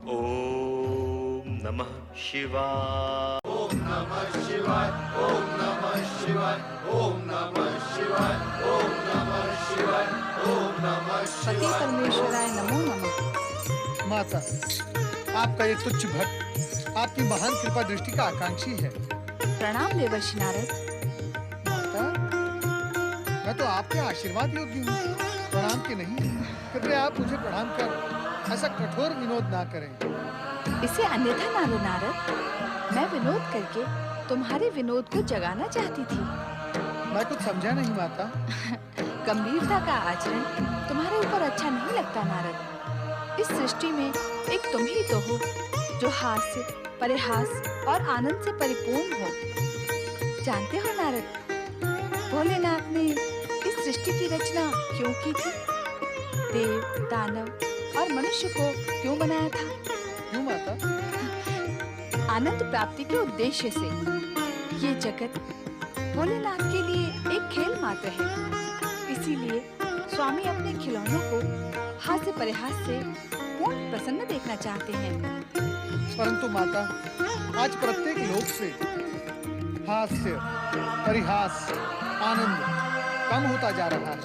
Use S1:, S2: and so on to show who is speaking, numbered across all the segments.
S1: ओम नमः शिवाय।
S2: ओम नमः शिवाय। ओम नमः शिवाय। ओम नमः शिवाय। ओम नमः शिवाय। ओम नमः
S3: पति
S2: शिवाय।
S3: परमेश्वराय नमो नमः।
S4: माता, आपका ये तुच्छ भक्त आपकी महान कृपा दृष्टि का आकांक्षी है।
S3: प्रणाम देवर्षि नारद।
S4: माता, मैं तो आपके आशीर्वाद योग्य हूँ, प्रणाम के नहीं। कृपया आप मुझे प्रणाम कर ऐसा कठोर विनोद ना करें।
S3: इसे अन्यथा ना लो नारद। मैं विनोद करके तुम्हारे विनोद को जगाना चाहती थी।
S4: मैं कुछ समझा नहीं माता।
S3: गंभीरता का आचरण तुम्हारे ऊपर अच्छा नहीं लगता नारद। इस सृष्टि में एक तुम ही तो हो जो हास्य, परिहास और आनंद से परिपूर्ण हो। जानते हो नारद, भोलेनाथ ने इस सृष्टि की रचना क्यों की थी? देव, दानव और मनुष्य को क्यों बनाया था?
S4: क्यों माता?
S3: आनंद प्राप्ति के उद्देश्य से। ये जगत भोलेनाथ के लिए एक खेल मात्र है। इसीलिए स्वामी अपने खिलौनों को हास्य परिहास से पूर्ण प्रसन्न देखना चाहते हैं।
S4: परंतु माता, आज प्रत्येक लोक से हास्य, परिहास, आनंद कम होता जा रहा है।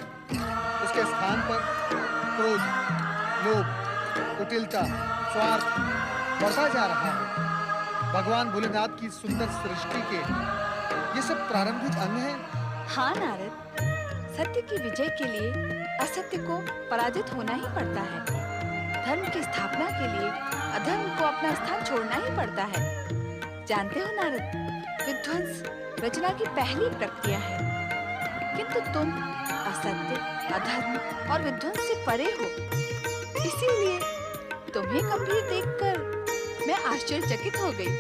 S4: उसके स्थान पर क्रोध, लोभ, कुटिलता, स्वार्थ बढ़ता जा रहा है। भगवान भोलेनाथ की सुंदर सृष्टि के ये सब प्रारंभिक अंग हैं।
S3: हाँ नारद, सत्य की विजय के लिए असत्य को पराजित होना ही पड़ता है। धर्म की स्थापना के लिए अधर्म को अपना स्थान छोड़ना ही पड़ता है। जानते हो नारद, विध्वंस रचना की पहली प्रक्रिया है। किंतु तुम असत्य, अधर्म और विध्वंस से परे हो। इसीलिए तुम्हें गंभीर देखकर मैं आश्चर्यचकित हो गई।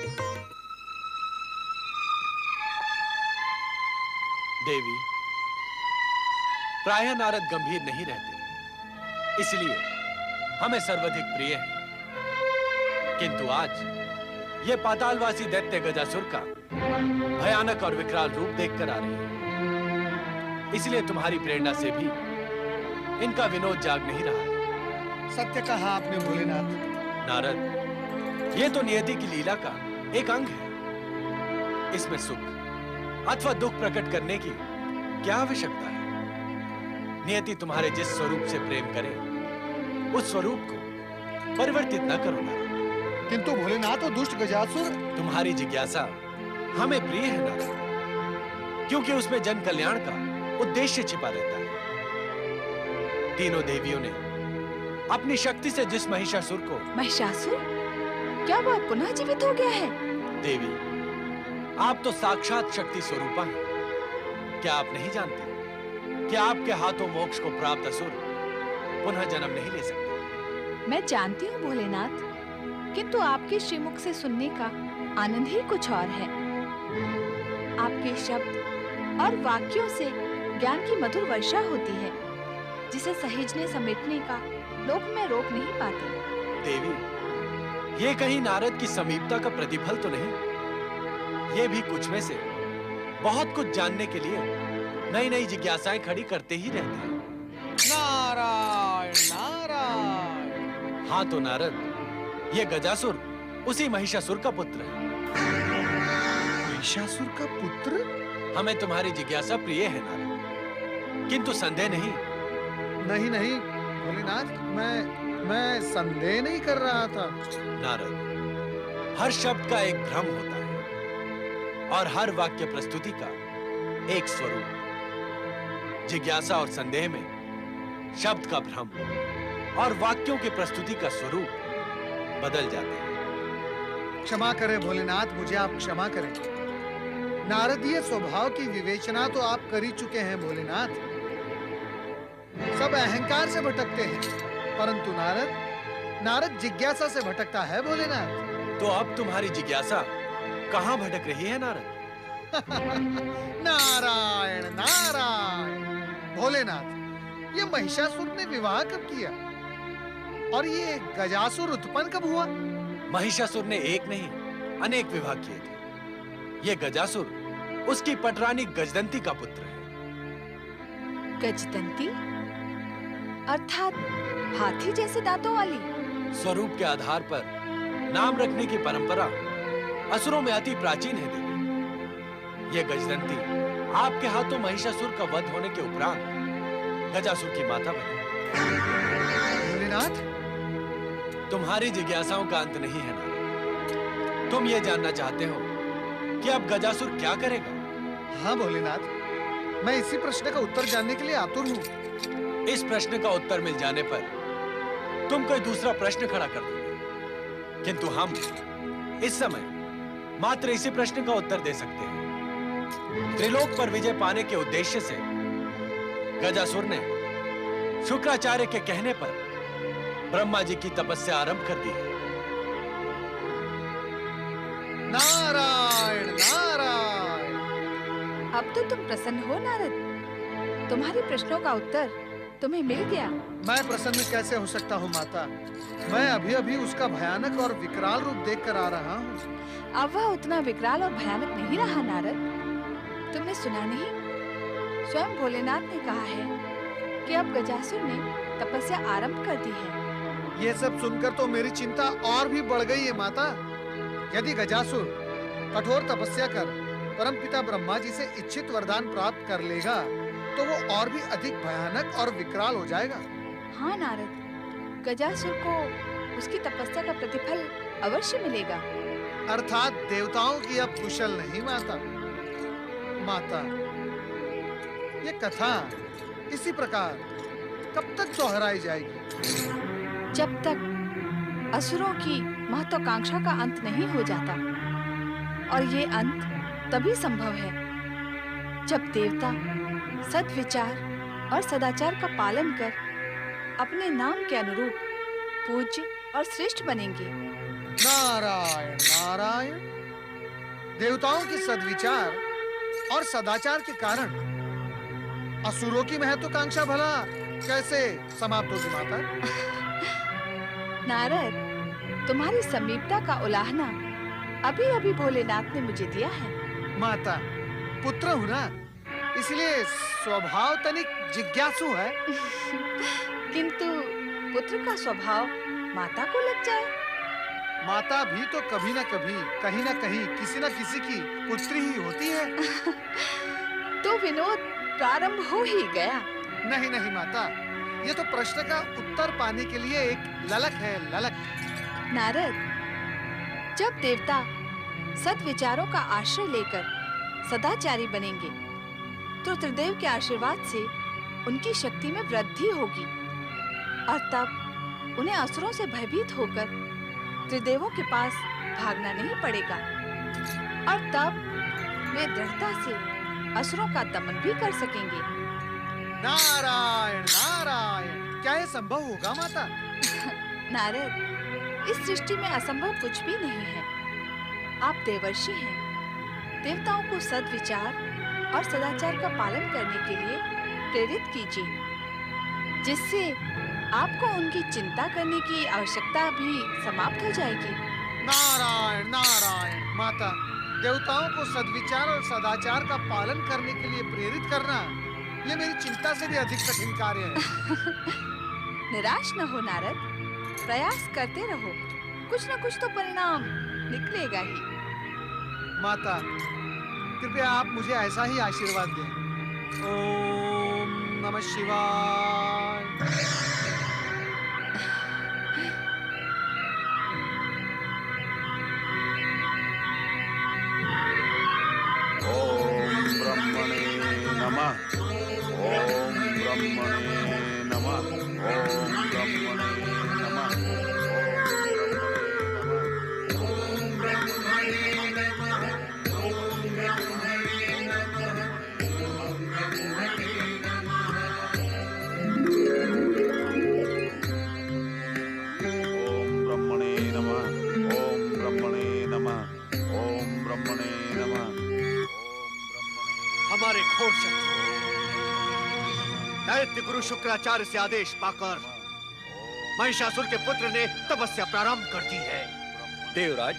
S5: देवी, प्रायः नारद गंभीर नहीं रहते, इसलिए हमें सर्वाधिक प्रिय हैं। किंतु आज ये पातालवासी दैत्य गजासुर का भयानक और विकराल रूप देखकर आ रहे हैं। इसलिए तुम्हारी प्रेरणा से भी इनका विनोद जाग नहीं रहा है।
S4: सत्य कहा आपने भोलेनाथ।
S5: नारद, ये तो नियति की लीला का एक अंग है। इसमें सुख अथवा दुख प्रकट करने की क्या आवश्यकता है? नियति तुम्हारे जिस स्वरूप से प्रेम करे, उस स्वरूप को परिवर्तित न करो नारद।
S4: किंतु भोलेनाथ और दुष्ट गजासुर।
S5: तुम्हारी जिज्ञासा हमें प्रिय है नारद, क्योंकि उसमें जन कल्याण का उद्देश्य छिपा रहता है। तीनों देवियों ने अपनी शक्ति से जिस महिषासुर को।
S3: महिषासुर? क्या वह पुनः जीवित हो गया है?
S5: देवी, आप तो साक्षात शक्ति स्वरूपा हैं। क्या आप नहीं जानते कि आपके हाथों मोक्ष को प्राप्त असुर पुनः जन्म नहीं ले सकते?
S3: मैं जानती हूँ भोलेनाथ, किंतु आपके श्रीमुख से सुनने का आनंद ही कुछ और है। आपके शब्द और वाक्यों से ज्ञान की मधुर वर्षा होती है, जिसे सहेजने समेटने का लोक में रोक नहीं पाते।
S5: देवी, ये कहीं नारद की समीपता का प्रतिफल तो नहीं? ये भी कुछ में से बहुत कुछ जानने के लिए नई नई जिज्ञासाएं खड़ी करते ही रहते हैं।
S4: नारायण नारायण।
S5: हाँ तो नारद, ये गजासुर उसी महिषासुर का पुत्र है।
S4: महिषासुर का पुत्र?
S5: हमें तुम्हारी जिज्ञासा प्रिय है नारद, किंतु संदेह नहीं।
S4: नहीं नहीं भोलेनाथ, मैं संदेह नहीं कर रहा था।
S5: नारद, हर शब्द का एक भ्रम होता है और हर वाक्य प्रस्तुति का एक स्वरूप। जिज्ञासा और संदेह में शब्द का भ्रम और वाक्यों की प्रस्तुति का स्वरूप बदल जाते हैं।
S4: क्षमा करें भोलेनाथ, मुझे आप क्षमा करें। नारदीय स्वभाव की विवेचना तो आप कर ही चुके हैं भोलेनाथ। सब अहंकार से भटकते हैं, परंतु नारद जिज्ञासा से भटकता है भोलेनाथ।
S5: तो अब तुम्हारी जिज्ञासा कहाँ भटक रही है नारद?
S4: नारायण नारायण। भोलेनाथ, ये महिषासुर ने विवाह कब किया? और ये गजासुर उत्पन्न कब हुआ?
S5: महिषासुर ने एक नहीं अनेक विवाह किए थे। ये गजासुर उसकी पटरानी गजदंती का पुत्र है।
S3: गजदंती अर्थात हाथी जैसे दांतों वाली?
S5: स्वरूप के आधार पर नाम रखने की परंपरा असुरों में अति प्राचीन है देवी। ये गजदंती आपके हाथों महिषासुर का वध होने के उपरांत गजासुर की माता बनी।
S4: भोलेनाथ,
S5: तुम्हारी जिज्ञासाओं का अंत नहीं है नारद। तुम ये जानना चाहते हो कि अब गजासुर क्या करेगा?
S4: हाँ भोलेनाथ, मैं इसी प्रश्न का उत्तर जानने के लिए आतुर हूँ।
S5: इस प्रश्न का उत्तर मिल जाने पर तुम कोई दूसरा प्रश्न खड़ा कर दोगे, किंतु हम इस समय मात्र इसी प्रश्न का उत्तर दे सकते हैं। त्रिलोक पर विजय पाने के उद्देश्य से गजासुर ने शुक्राचार्य के कहने पर ब्रह्मा जी की तपस्या आरंभ कर दी है।
S4: नारायण नारायण।
S3: अब तो तुम प्रसन्न हो नारद। तुम्हारे प्रश्नों का उत्तर तुम्हें मिल गया।
S4: मैं प्रसन्न कैसे हो सकता हूँ माता? मैं अभी अभी उसका भयानक और विकराल रूप देखकर आ रहा हूँ।
S3: अब वह उतना विकराल और भयानक नहीं रहा नारद। तुमने सुना नहीं? स्वयं भोलेनाथ ने कहा है कि अब गजासुर ने तपस्या आरंभ कर दी है।
S4: ये सब सुनकर तो मेरी चिंता और भी बढ़ गई है माता। यदि गजासुर कठोर तपस्या कर परमपिता ब्रह्मा जी से इच्छित वरदान प्राप्त कर लेगा तो वो और भी अधिक भयानक और विकराल हो जाएगा।
S3: हाँ नारद, गजासुर को उसकी तपस्या का प्रतिफल अवश्य मिलेगा।
S4: अर्थात देवताओं की अब कुशल नहीं माता। माता, ये कथा इसी प्रकार कब तक दोहराई जाएगी?
S3: जब तक असुरों की महत्वाकांक्षा का अंत नहीं हो जाता। और ये अंत तभी संभव है जब देवता सद्विचार और सदाचार का पालन कर अपने नाम के अनुरूप पूज्य और श्रेष्ठ बनेंगे।
S4: नारायण नारायण। देवताओं की सद्विचार और सदाचार के कारण असुरों की महत्वाकांक्षा भला कैसे समाप्त होगी माता?
S3: नारद, तुम्हारी समीपता का उलाहना अभी अभी भोलेनाथ ने मुझे दिया है।
S4: माता, पुत्र हूँ ना, इसलिए स्वभाव तनिक जिज्ञासु है।
S3: किंतु पुत्र का स्वभाव माता को लग जाए।
S4: माता भी तो कभी न कभी कहीं न कहीं किसी न किसी की पुत्री ही होती है।
S3: तो विनोद प्रारंभ हो ही गया।
S4: नहीं नहीं माता, ये तो प्रश्न का उत्तर पाने के लिए एक ललक है, ललक।
S3: नारद, जब देवता सद्विचारों का आश्रय लेकर सदाचारी बनेंगे तो त्रिदेव के आशीर्वाद से उनकी शक्ति में वृद्धि होगी और तब उन्हें असुरों से भयभीत होकर त्रिदेवों के पास भागना नहीं पड़ेगा और तब वे दृढ़ता से असुरों का दमन भी कर सकेंगे।
S4: नारायण नारायण। क्या ये संभव होगा माता?
S3: नारद, इस सृष्टि में असंभव कुछ भी नहीं है। आप देवर्षि हैं। देवताओं को सद्विचार और सदाचार का पालन करने के लिए प्रेरित कीजिए, जिससे आपको उनकी चिंता करने की आवश्यकता भी समाप्त हो जाएगी।
S4: नारायण नारायण। माता, देवताओं को सद्विचार और सदाचार का पालन करने के लिए प्रेरित करना ये मेरी चिंता से भी अधिक कठिन कार्य है।
S3: निराश न हो नारद, प्रयास करते रहो, कुछ न कुछ तो परिणाम निकलेगा ही।
S4: माता, कृपया आप मुझे ऐसा ही आशीर्वाद दें। ओम नमः शिवाय।
S2: ओम ब्रह्मणे नमः। ओम ब्रह्मणे नमः। ओम ब्रह्मणे नमः। ओम ब्रह्मणे नमः।
S1: हमारे घोर शत्रु दैत्य गुरु शुक्राचार्य से आदेश पाकर महिषासुर के पुत्र ने तपस्या प्रारंभ कर दी है।
S6: देवराज,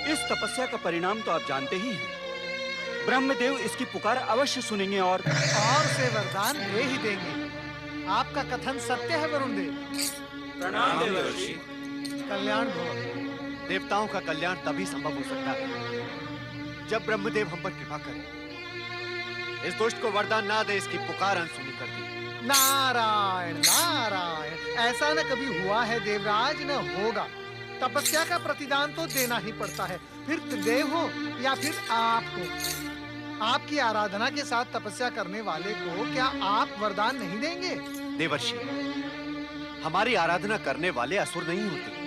S6: इस तपस्या का परिणाम तो आप जानते ही हैं। ब्रह्मदेव इसकी पुकार अवश्य सुनेंगे और
S4: से वरदान दे ही देंगे। आपका कथन सत्य है वरुण देव।
S6: प्रणाम देवर्षि।
S4: कल्याण भव।
S1: देवताओं का कल्याण तभी संभव हो सकता है जब ब्रह्मदेव हम पर कृपा करें। इस दुष्ट को वरदान ना दे, इसकी पुकार अनसुनी कर दी।
S4: नारायण नारायण, ऐसा न कभी हुआ है देवराज, न होगा। तपस्या का प्रतिदान तो देना ही पड़ता है, फिर त्रिदेव हो या फिर आप हो। आपकी आराधना के साथ तपस्या करने वाले को क्या आप वरदान नहीं देंगे?
S1: देवर्षि, हमारी आराधना करने वाले असुर नहीं होते,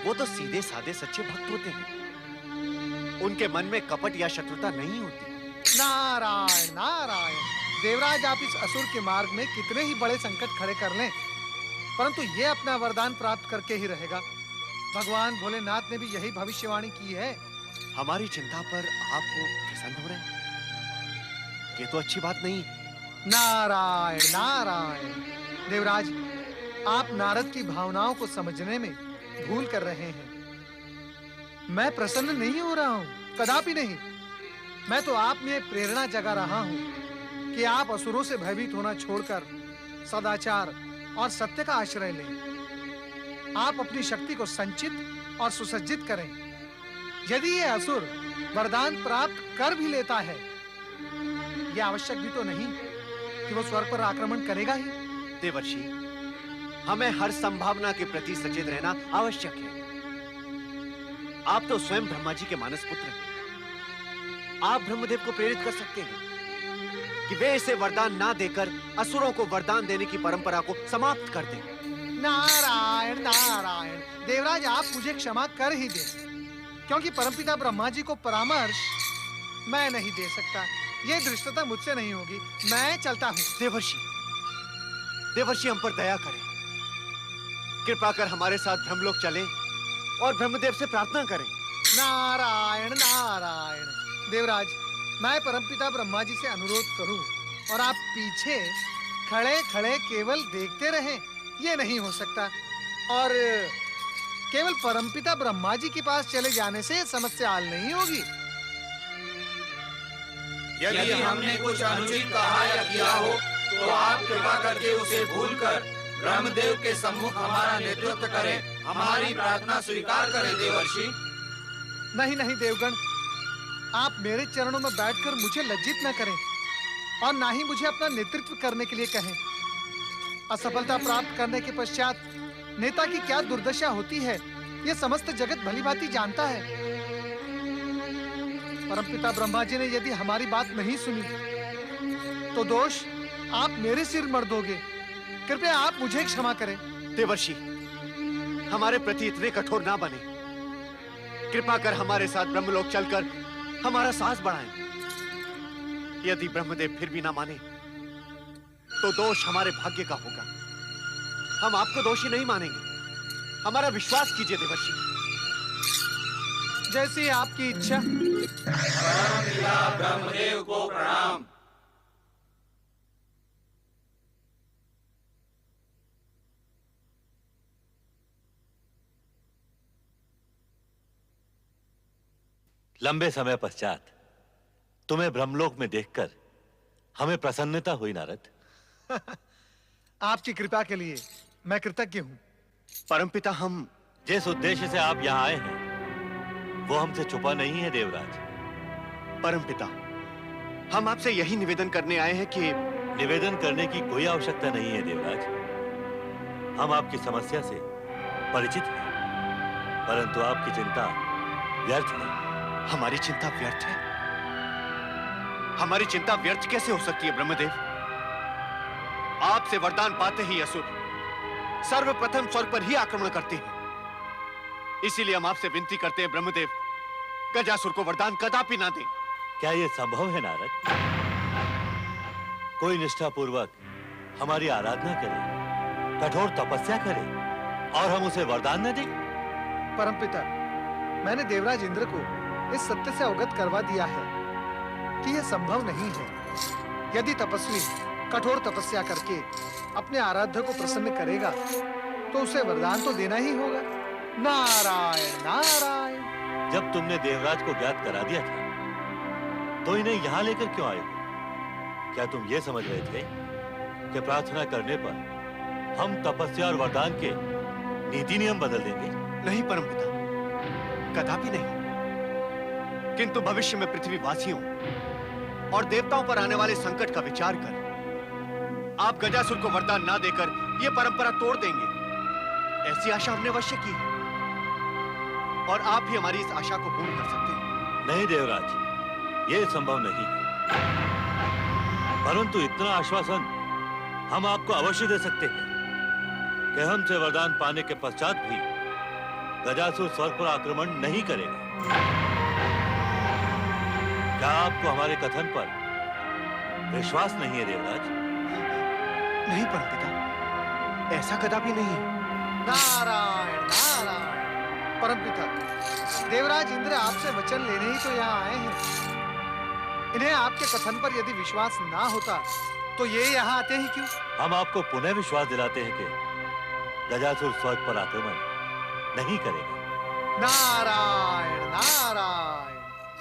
S1: वो तो सीधे साधे सच्चे भक्त होते हैं। उनके मन में कपट या शत्रुता नहीं होती।
S4: नारायण नारायण, देवराज आप इस असुर के मार्ग में कितने ही बड़े संकट खड़े कर लें, परंतु ये अपना वरदान प्राप्त करके ही रहेगा। भगवान भोलेनाथ ने भी यही भविष्यवाणी की है।
S1: हमारी चिंता पर आपको प्रसन्न हो रहे हैं, ये तो अच्छी बात नहीं।
S4: नारायण नारायण, देवराज आप नारद की भावनाओं को समझने में भूल कर रहे हैं। मैं प्रसन्न नहीं हो रहा हूँ, कदापि नहीं। मैं तो आप में प्रेरणा जगा रहा हूँ कि आप असुरों से भयभीत होना छोड़कर सदाचार और सत्य का आश्रय लें। आप अपनी शक्ति को संचित और सुसज्जित करें। यदि ये असुर वरदान प्राप्त कर भी लेता है, यह आवश्यक भी तो नहीं कि वो स्वर्ग पर आक्रमण करेगा ही।
S1: देवर्षि, हमें हर संभावना के प्रति सचेत रहना आवश्यक है। आप तो स्वयं ब्रह्मा जी के मानस पुत्र हैं। आप ब्रह्मदेव को प्रेरित कर सकते हैं कि वे इसे वरदान ना देकर असुरों को वरदान देने की परंपरा को समाप्त कर दें।
S4: नारायण नारायण, देवराज आप मुझे क्षमा कर ही दें, क्योंकि परमपिता ब्रह्मा जी को परामर्श मैं नहीं दे सकता। ये धृष्टता मुझसे नहीं होगी। मैं चलता हूँ।
S1: देवर्षि, देवर्षि हम पर दया करें। कृपा कर हमारे साथ ब्रह्मलोक चलें और ब्रह्मदेव से प्रार्थना करें।
S4: नारायण नारायण, देवराज मैं परमपिता ब्रह्मा जी से अनुरोध करूं और आप पीछे खड़े खड़े केवल देखते रहें, ये नहीं हो सकता। और केवल परमपिता ब्रह्मा जी के पास चले जाने से समस्या हल नहीं होगी।
S2: यदि हमने कुछ अनुचित कहा या किया हो तो आप कृपा करके उसे भूलकर ब्रह्मदेव के सम्मुख हमारा नेतृत्व करें, हमारी प्रार्थना स्वीकार करें देवर्षि।
S4: नहीं नहीं देवगण, आप मेरे चरणों में बैठकर मुझे लज्जित न करें और ना ही मुझे अपना नेतृत्व करने के लिए कहें। असफलता प्राप्त करने के पश्चात नेता की क्या दुर्दशा होती है, यह समस्त जगत भलीभांति जानता है। परमपिता ब्रह्मा जी ने यदि हमारी बात नहीं सुनी तो दोष आप मेरे सिर मर दोगे। कृपया आप मुझे क्षमा करें।
S1: देवर्षि, हमारे प्रति इतने कठोर ना बने। कृपा कर हमारे साथ ब्रह्मलोक चलकर हमारा साहस बढ़ाएं। यदि ब्रह्मदेव फिर भी ना माने तो दोष हमारे भाग्य का होगा। हम आपको दोषी नहीं मानेंगे। हमारा विश्वास कीजिए देवर्षि।
S4: जैसी आपकी इच्छा।
S2: परमपिता ब्रह्मदेव को प्रणाम।
S7: लंबे समय पश्चात तुम्हें ब्रह्मलोक में देखकर हमें प्रसन्नता हुई नारद।
S4: आपकी कृपा के लिए मैं कृतज्ञ हूँ।
S1: परमपिता, हम
S7: जिस उद्देश्य से आप यहाँ आए हैं वो हमसे छुपा नहीं है देवराज।
S1: परमपिता, हम आपसे यही निवेदन करने आए हैं कि
S7: निवेदन करने की कोई आवश्यकता नहीं है देवराज। हम आपकी समस्या से परिचित हैं, परंतु आपकी चिंता व्यर्थ है।
S1: हमारी चिंता व्यर्थ है? हमारी चिंता व्यर्थ कैसे हो सकती है ब्रह्मदेव? आपसे वरदान पाते ही असुर सर्वप्रथम स्वर्ग पर ही आक्रमण करते हैं। इसीलिए हम आपसे विनती करते हैं ब्रह्मदेव, गजासुर को वरदान कदापि ना दें।
S7: क्या यह संभव है नारद? कोई निष्ठापूर्वक हमारी आराधना करे, कठोर तपस्या करे और हम उसे वरदान न दें?
S4: परमपिता, मैंने देवराज इंद्र को इस सत्य से अवगत करवा दिया है कि यह संभव नहीं है। यदि तपस्वी कठोर तपस्या करके अपने आराध्य को प्रसन्न करेगा तो उसे वरदान तो देना ही होगा। नारायण नारायण।
S7: जब तुमने देवराज को ज्ञात करा दिया था तो इन्हें यहाँ लेकर क्यों आए? क्या तुम ये समझ रहे थे कि प्रार्थना करने पर हम तपस्या और वरदान के नीति नियम बदल देंगे?
S1: नहीं परमपिता, कदापि नहीं। किंतु भविष्य में पृथ्वीवासियों और देवताओं पर आने वाले संकट का विचार कर आप गजासुर को वरदान ना देकर यह परंपरा तोड़ देंगे, ऐसी आशा हमने अवश्य की है और आप ही हमारी इस आशा को पूर्ण कर सकते हैं।
S7: नहीं देवराज, ये संभव नहीं है। परंतु इतना आश्वासन हम आपको अवश्य दे सकते हैं कि हमसे वरदान पाने के पश्चात भी गजासुर स्वर्ग पर आक्रमण नहीं करेगा। क्या आपको हमारे कथन पर विश्वास नहीं है देवराज?
S1: नहीं परमपिता, ऐसा कदापि नहीं है।
S4: नारायण नारायण। परमपिता, देवराज इंद्र आपसे वचन लेने ही तो यहाँ आए हैं। इन्हें आपके कथन पर यदि विश्वास ना होता तो ये यहाँ आते ही क्यों?
S7: हम आपको पुनः विश्वास दिलाते हैं कि गजासुर स्वर्ग पर आक्रमण नहीं करेगा।
S4: नारायण